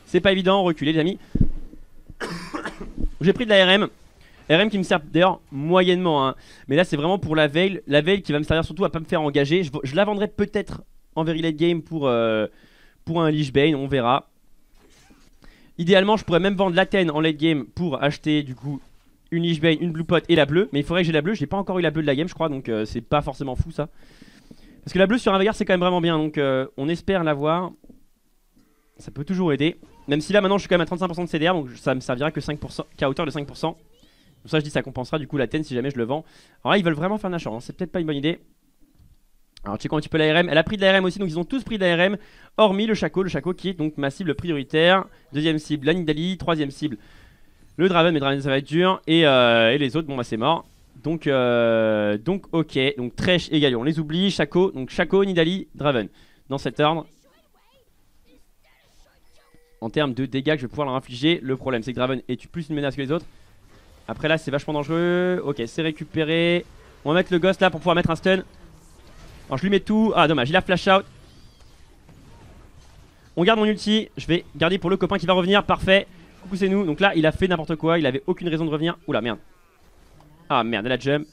[SPEAKER 1] C'est pas évident, reculer les amis. J'ai pris de la RM. RM qui me sert d'ailleurs moyennement, hein. Mais là c'est vraiment pour la Veil. La Veil qui va me servir surtout à pas me faire engager. Je la vendrai peut-être en very late game pour un Lich Bane, on verra. Idéalement je pourrais même vendre l'Athènes en late game pour acheter du coup une Lich Bane, une blue pot et la bleue. Mais il faudrait que j'ai la bleue, j'ai pas encore eu la bleue de la game je crois. Donc c'est pas forcément fou ça. Parce que la bleue sur un Veigar c'est quand même vraiment bien. Donc on espère l'avoir. Ça peut toujours aider. Même si là maintenant je suis quand même à 35% de CDR. Donc ça me servira que 5%, qu'à hauteur de 5%. Donc ça je dis ça compensera du coup l'Athènes si jamais je le vends. Alors là ils veulent vraiment faire un achat, hein. C'est peut-être pas une bonne idée. Alors checkons un petit peu l'ARM, elle a pris de l'ARM aussi donc ils ont tous pris de l'ARM. Hormis le Shaco qui est donc ma cible prioritaire. Deuxième cible la Nidalee, troisième cible le Draven, mais Draven ça va être dur. Et les autres bon bah c'est mort. Donc ok, donc Thresh et Galio on les oublie. Shaco, donc Shaco, Nidalee, Draven. Dans cet ordre. En termes de dégâts que je vais pouvoir leur infliger, le problème c'est que Draven est plus une menace que les autres. Après là c'est vachement dangereux. Ok c'est récupéré. On va mettre le Ghost là pour pouvoir mettre un stun. Alors je lui mets tout. Ah dommage, il a flash out. On garde mon ulti. Je vais garder pour le copain qui va revenir. Parfait. Coucou c'est nous. Donc là il a fait n'importe quoi. Il avait aucune raison de revenir. Oula merde. Ah merde elle a jump.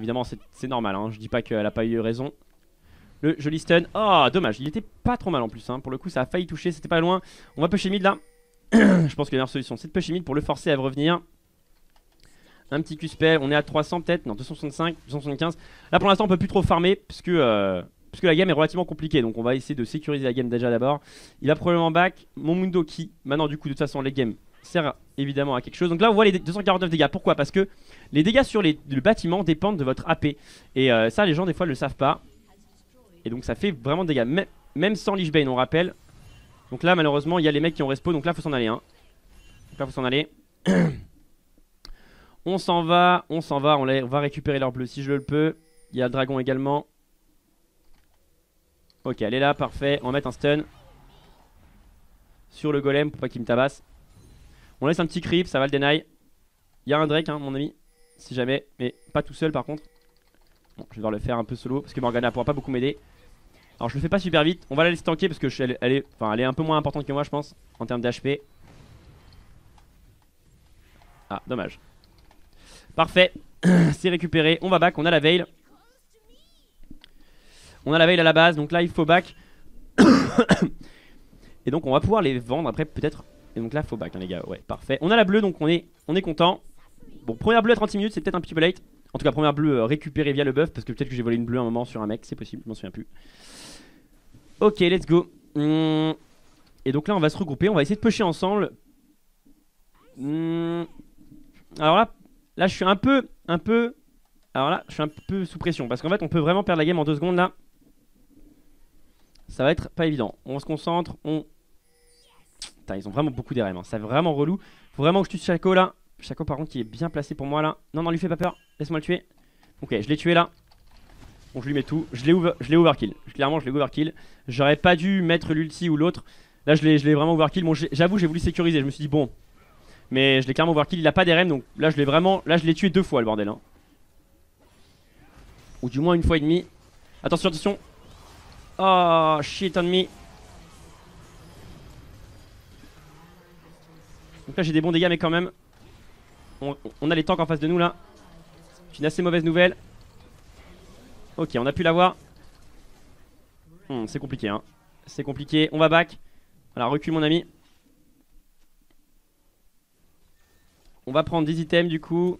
[SPEAKER 1] Évidemment c'est normal, hein. Je dis pas qu'elle a pas eu raison. Le joli stun. Oh dommage, il était pas trop mal en plus, hein. Pour le coup ça a failli toucher, c'était pas loin. On va pusher mid là. Je pense que la meilleure solution c'est de pusher mid pour le forcer à revenir. Un petit Q-spell, on est à 300 peut-être, non 265, 275. Là pour l'instant on peut plus trop farmer puisque puisque la game est relativement compliquée. Donc on va essayer de sécuriser la game déjà d'abord. Il va probablement back mon Mundo qui, maintenant du coup de toute façon les games sert évidemment à quelque chose. Donc là on voit les 249 dégâts. Pourquoi? Parce que les dégâts sur le bâtiment dépendent de votre AP. Et ça les gens des fois le savent pas. Et donc ça fait vraiment des dégâts. Même sans Lich Bane on rappelle. Donc là malheureusement il y a les mecs qui ont respawn. Donc là faut s'en aller hein. Donc là faut s'en aller. On s'en va, on va récupérer leur bleu si je le peux. Il y a le dragon également. Ok, elle est là, parfait. On va mettre un stun sur le golem pour pas qu'il me tabasse. On laisse un petit creep, ça va le deny. Il y a un Drake, hein, mon ami, si jamais, mais pas tout seul par contre. Bon, je vais devoir le faire un peu solo parce que Morgana pourra pas beaucoup m'aider. Alors je le fais pas super vite, on va la laisser tanker parce que elle est un peu moins importante que moi je pense en termes d'HP. Ah, dommage. Parfait, c'est récupéré, on va back, on a la veil. On a la veil à la base, donc là il faut back. Et donc on va pouvoir les vendre après peut-être. Et donc là il faut back hein, les gars, ouais parfait. On a la bleue donc on est content. Bon première bleue à 36 minutes c'est peut-être un petit peu late. En tout cas première bleue récupérée via le buff. Parce que peut-être que j'ai volé une bleue un moment sur un mec, c'est possible, je m'en souviens plus. Ok let's go. Et donc là on va se regrouper, on va essayer de pusher ensemble. Alors là je suis un peu alors là je suis un peu sous pression. Parce qu'en fait on peut vraiment perdre la game en 2 secondes là. Ça va être pas évident. On se concentre, Putain, ils ont vraiment beaucoup d'RM, hein. C'est vraiment relou. Faut vraiment que je tue Shaco là. Shaco par contre qui est bien placé pour moi là. Non, lui fais pas peur, laisse-moi le tuer. Ok, je l'ai tué là. Bon, je lui mets tout. Je l'ai overkill. Clairement, je l'ai overkill. J'aurais pas dû mettre l'ulti ou l'autre. Là, je l'ai vraiment overkill. Bon, j'avoue, j'ai voulu sécuriser. Je me suis dit, bon. Mais je l'ai clairement overkill. Il a pas d'RM donc là, je l'ai vraiment. Là, je l'ai tué 2 fois le bordel. Hein. Ou du moins 1 fois et demie. Attention, attention. Oh shit on me. Donc là j'ai des bons dégâts mais quand même on a les tanks en face de nous là. C'est une assez mauvaise nouvelle. Ok on a pu l'avoir. C'est compliqué hein. C'est compliqué, on va back. Alors recule mon ami. On va prendre des items du coup.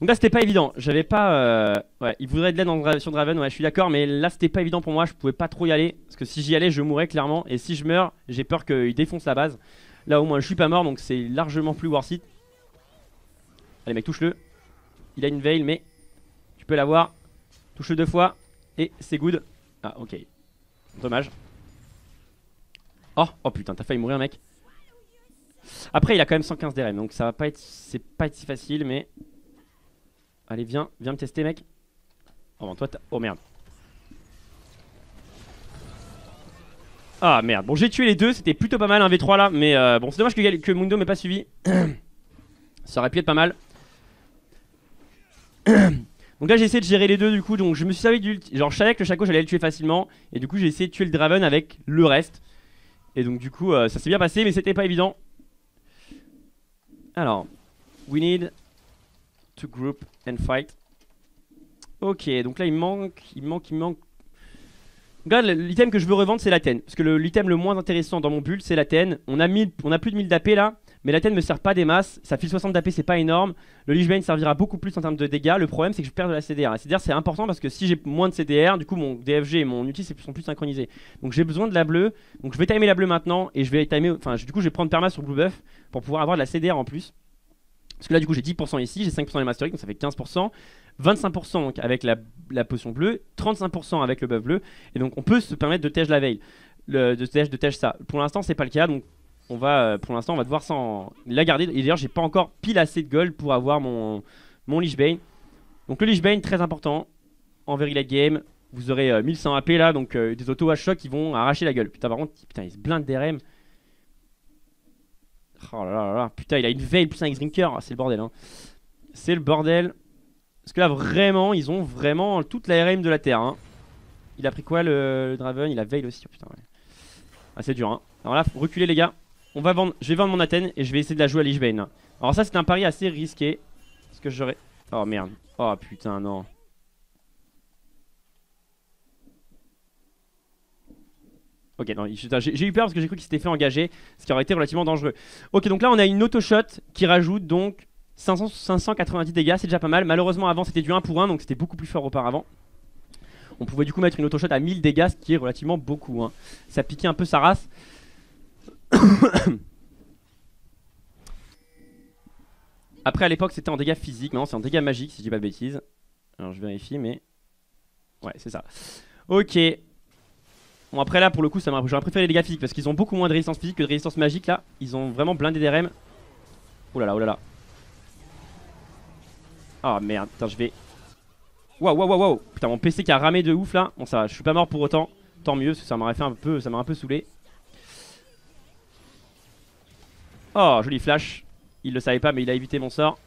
[SPEAKER 1] Donc là c'était pas évident, j'avais pas ouais, il voudrait de l'aide sur Draven, ouais je suis d'accord. Mais là c'était pas évident pour moi, je pouvais pas trop y aller. Parce que si j'y allais je mourrais clairement. Et si je meurs, j'ai peur qu'il défonce la base. Là au moins je suis pas mort donc c'est largement plus worth it. Allez mec touche-le. Il a une veil mais tu peux l'avoir. Touche-le 2 fois et c'est good. Ah ok, dommage. Oh putain t'as failli mourir mec. Après il a quand même 115 DRM donc ça va pas être, c'est pas être si facile mais... Allez viens me tester mec. Oh bon, toi oh merde. Ah merde, bon j'ai tué les deux, c'était plutôt pas mal un V3 là. Mais bon c'est dommage que Mundo m'ait pas suivi. Ça aurait pu être pas mal. Donc là j'ai essayé de gérer les deux du coup. Donc je me suis servi du... Genre je savais que le Shaco j'allais le tuer facilement. Et du coup j'ai essayé de tuer le Draven avec le reste. Et donc du coup ça s'est bien passé mais c'était pas évident. Alors we need to group and fight. Ok donc là il manque. Regarde l'item que je veux revendre c'est l'Athènes. Parce que l'item le moins intéressant dans mon build c'est l'Athènes. On a plus de 1000 d'AP là. Mais l'Athènes me sert pas des masses. Ça file 60 d'AP c'est pas énorme. Le Lich Bane servira beaucoup plus en termes de dégâts. Le problème c'est que je perds de la CDR. La CDR c'est important parce que si j'ai moins de CDR, du coup mon DFG et mon ulti sont plus synchronisés. Donc j'ai besoin de la bleue. Donc je vais timer la bleue maintenant. Et je vais timer. Enfin du coup je vais prendre perma sur Blue Buff pour pouvoir avoir de la CDR en plus. Parce que là du coup j'ai 10% ici, j'ai 5% les Master, donc ça fait 15%, 25% donc avec la potion bleue, 35% avec le buff bleu. Et donc on peut se permettre de tège la veille, de tège ça. Pour l'instant c'est pas le cas, donc on va, pour l'instant on va devoir la garder. Et d'ailleurs j'ai pas encore pile assez de gold pour avoir mon Lich Bane. Donc le Lich Bane très important en very late game. Vous aurez 1100 AP là, donc des auto H-Shock qui vont arracher la gueule. Putain par contre, putain il se blinde d'RM. Oh là là là, putain il a une veille plus un X-Drinker, c'est le bordel hein. C'est le bordel. Parce que là vraiment, ils ont vraiment toute la RM de la terre hein. Il a pris quoi le Draven? Il a veille aussi, oh, putain ouais. Ah c'est dur hein. Alors là, faut reculer les gars. Je vais vendre mon Athènes et je vais essayer de la jouer à Lich Bane. Alors ça c'est un pari assez risqué. Parce que j'aurais... Oh merde. Oh putain non. Ok, non, j'ai eu peur parce que j'ai cru qu'il s'était fait engager, ce qui aurait été relativement dangereux. Ok, donc là on a une auto-shot qui rajoute donc 590 dégâts, c'est déjà pas mal. Malheureusement avant c'était du 1 pour 1, donc c'était beaucoup plus fort auparavant. On pouvait du coup mettre une auto-shot à 1000 dégâts, ce qui est relativement beaucoup, hein. Ça piquait un peu sa race. Après à l'époque c'était en dégâts physiques, maintenant c'est en dégâts magiques si je dis pas de bêtises. Alors je vérifie mais... Ouais c'est ça. Ok. Bon après là pour le coup j'aurais préféré les dégâts physiques parce qu'ils ont beaucoup moins de résistance physique que de résistance magique là. Ils ont vraiment blindé des REM. Oh là là, oh là là. Oh merde, putain je vais... Waouh waouh waouh waouh. Putain mon PC qui a ramé de ouf là. Bon ça va, je suis pas mort pour autant. Tant mieux parce que ça m'aurait fait un peu... Ça m'a un peu saoulé. Oh joli flash. Il le savait pas mais il a évité mon sort.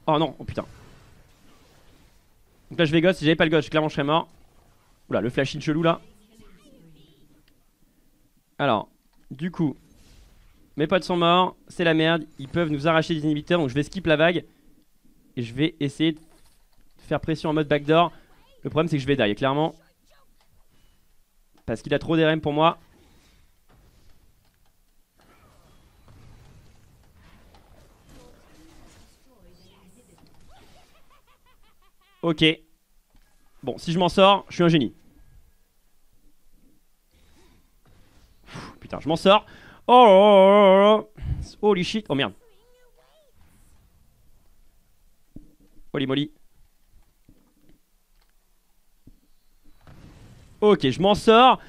[SPEAKER 1] Oh non, oh putain. Donc là je vais ghost, si j'avais pas le ghost clairement je serais mort. Oula le flash in chelou là. Alors, du coup, mes potes sont morts, c'est la merde, ils peuvent nous arracher des inhibiteurs, donc je vais skip la vague. Et je vais essayer de faire pression en mode backdoor. Le problème c'est que je vais die, clairement. Parce qu'il a trop d'RM pour moi. Ok. Bon, si je m'en sors, je suis un génie. Putain, je m'en sors. Oh, holy shit. Oh merde. Holy moly. Ok, je m'en sors.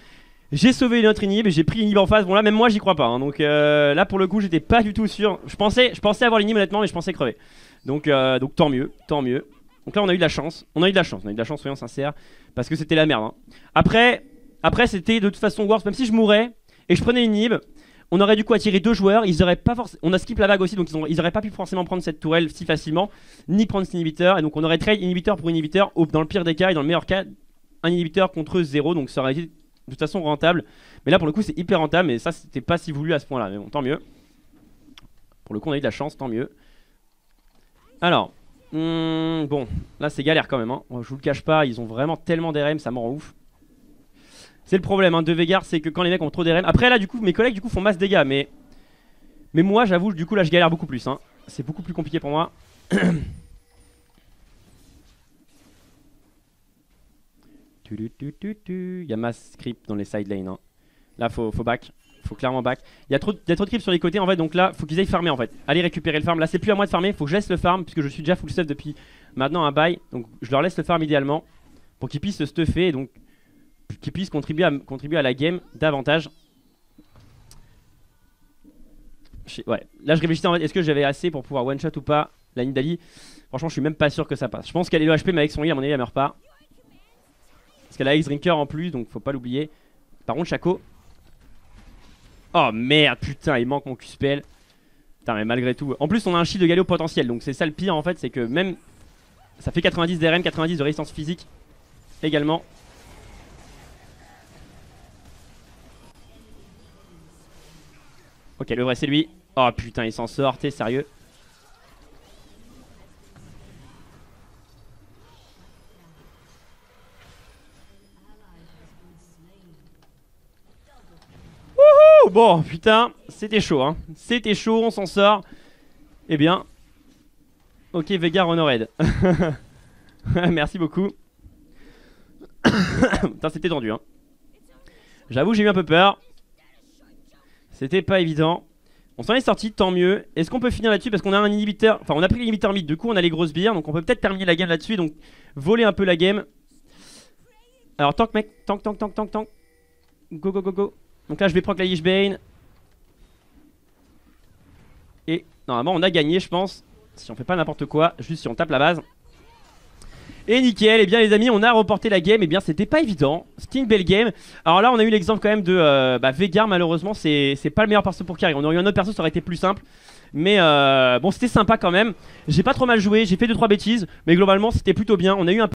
[SPEAKER 1] J'ai sauvé une autre inhib et j'ai pris l'inhib en face. Bon là même moi j'y crois pas hein. Donc là pour le coup j'étais pas du tout sûr. Je pensais avoir l'inhib honnêtement mais je pensais crever. Donc tant mieux, tant mieux. Donc là on a eu de la chance. On a eu de la chance, soyons sincères. Parce que c'était la merde hein. Après c'était de toute façon worse. Même si je mourais et je prenais l'inhib, on aurait du coup attiré deux joueurs. Ils auraient pas forcément... On a skip la vague aussi donc ils auraient pas pu forcément prendre cette tourelle si facilement. Ni prendre cet inhibiteur. Et donc on aurait trade inhibiteur pour inhibiteur. Dans le pire des cas et dans le meilleur cas, un inhibiteur contre 0. Donc ça aurait été... de toute façon rentable. Mais là pour le coup c'est hyper rentable. Mais ça c'était pas si voulu à ce point là. Mais bon tant mieux. Pour le coup on a eu de la chance, tant mieux. Alors bon là c'est galère quand même hein. Je vous le cache pas. Ils ont vraiment tellement d'RM, ça me rend ouf. C'est le problème hein, de Veigar, c'est que quand les mecs ont trop d'RM. Après là du coup mes collègues du coup font masse dégâts. Mais moi j'avoue du coup là je galère beaucoup plus hein. C'est beaucoup plus compliqué pour moi. Il y a mass creep dans les side lanes hein. Là faut back. Faut clairement back. Il y a trop de creep sur les côtés en fait. Donc là faut qu'ils aillent farmer en fait. Allez récupérer le farm. Là c'est plus à moi de farmer. Faut que je laisse le farm puisque je suis déjà full stuff depuis maintenant un bail. Donc je leur laisse le farm idéalement pour qu'ils puissent se stuffer et donc qu'ils puissent contribuer à la game davantage. Ouais. Là je réfléchissais en fait. Est-ce que j'avais assez pour pouvoir one shot ou pas la Nidalee. Franchement je suis même pas sûr que ça passe. Je pense qu'elle est low HP mais avec son heal à mon avis elle meurt pas. Parce qu'elle a X-Drinker en plus, donc faut pas l'oublier. Par contre, Shaco. Oh merde, putain, il manque mon Q-spell. Putain, mais malgré tout. En plus, on a un shield de Galio potentiel, donc c'est ça le pire en fait, c'est que même. Ça fait 90 d'RM, 90 de résistance physique également. Ok, le vrai c'est lui. Oh putain, il s'en sort, t'es sérieux? Bon putain c'était chaud hein. C'était chaud, on s'en sort. Eh bien ok Veigar honored. Merci beaucoup. Putain c'était tendu hein. J'avoue j'ai eu un peu peur. C'était pas évident. On s'en est sorti, tant mieux. Est-ce qu'on peut finir là-dessus parce qu'on a un inhibiteur. Enfin on a pris l'inhibiteur mid. Du coup on a les grosses bières. Donc on peut peut-être terminer la game là-dessus. Donc voler un peu la game. Alors tank mec. Tank. Go go go go. Donc là je vais prendre la Lich Bane. Et normalement on a gagné je pense. Si on fait pas n'importe quoi. Juste si on tape la base. Et nickel, et bien les amis on a reporté la game. Et bien c'était pas évident. C'était une belle game. Alors là on a eu l'exemple quand même de Veigar. Malheureusement c'est pas le meilleur perso pour carry. On aurait eu un autre perso ça aurait été plus simple. Mais bon c'était sympa quand même. J'ai pas trop mal joué. J'ai fait 2-3 bêtises. Mais globalement c'était plutôt bien. On a eu un